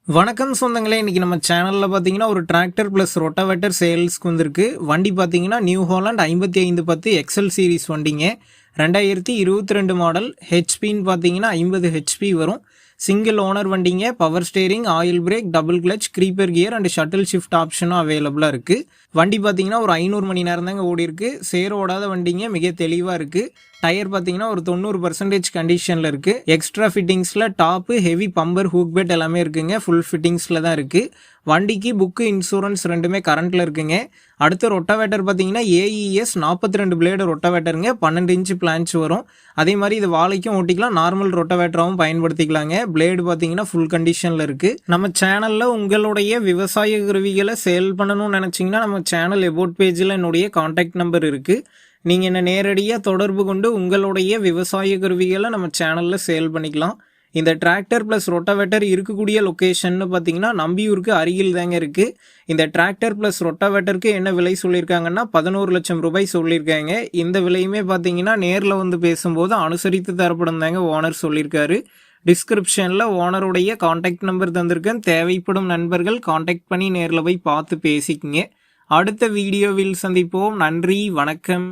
வணக்கம் சொந்தங்களே, இன்னைக்கு நம்ம சேனல்ல பாத்தீங்கன்னா ஒரு டிராக்டர் பிளஸ் ரொட்டவேட்டர் சேல்ஸ்க்கு வந்திருக்கு. வண்டி பாத்தீங்கன்னா நியூ ஹாலண்ட் 5510 எக்ஸல் சீரிஸ் வண்டிங்க. 2022 மாடல். ஹெச்பின்னு பாத்தீங்கன்னா 50 ஹெச்பி வரும். சிங்கிள் ஓனர் வண்டிங்க. Power steering, oil break, double clutch, creeper gear and shuttle shift ஆப்ஷனும் அவைலபிளாக இருக்குது. வண்டி பார்த்தீங்கன்னா ஒரு 500 மணி நேரம் தாங்க ஓடி இருக்கு. சேர் ஓடாத வண்டிங்க, மிக தெளிவாக இருக்குது. டயர் பார்த்தீங்கன்னா ஒரு 90% கண்டிஷனில் இருக்குது. எக்ஸ்ட்ரா ஃபிட்டிங்ஸில் top, heavy bumper, hook bed எல்லாமே இருக்குங்க. ஃபுல் ஃபிட்டிங்ஸில் தான் இருக்குது. வண்டிக்கு புக்கு, இன்சூரன்ஸ் ரெண்டுமே கரண்ட்டில் இருக்குங்க. அடுத்த ரொட்டவேட்டர் பார்த்தீங்கன்னா ஏஇஎஸ் 42 பிளேடு ரொட்டவேட்டருங்க. 12 இன்ச்சு பிளான்ச் வரும். அதே மாதிரி இது வாழைக்கும் ஓட்டிக்கலாம், நார்மல் ரொட்டவேட்டராகவும் பயன்படுத்திக்கலாங்க. பிளேடு பார்த்தீங்கன்னா ஃபுல் கண்டிஷனில் இருக்குது. நம்ம சேனலில் உங்களுடைய விவசாய கருவிகளை சேல் பண்ணணும்னு நினச்சிங்கன்னா நம்ம சேனல் எபோட் பேஜில் என்னுடைய கான்டாக்ட் நம்பர் இருக்குது. நீங்கள் என்ன நேரடியாக தொடர்பு கொண்டு உங்களுடைய விவசாய கருவிகளை நம்ம சேனலில் சேல் பண்ணிக்கலாம். இந்த டிராக்டர் ப்ளஸ் ரொட்டவேட்டர் இருக்கக்கூடிய லொக்கேஷன்னு பார்த்தீங்கன்னா நம்பியூருக்கு அருகில் தாங்க இருக்குது. இந்த டிராக்டர் ப்ளஸ் ரொட்டவேட்டருக்கு என்ன விலை சொல்லியிருக்காங்கன்னா 11 லட்சம் ரூபாய் சொல்லியிருக்காங்க. இந்த விலையுமே பார்த்தீங்கன்னா நேரில் வந்து பேசும்போது அனுசரித்து தரப்படும் தாங்க ஓனர் சொல்லியிருக்காரு. டிஸ்கிரிப்ஷனில் ஓனருடைய கான்டாக்ட் நம்பர் தந்திருக்கேன். தேவைப்படும் நண்பர்கள் கான்டாக்ட் பண்ணி நேரில் போய் பார்த்து பேசிக்கிங்க. அடுத்த வீடியோவில் சந்திப்போம். நன்றி, வணக்கம்.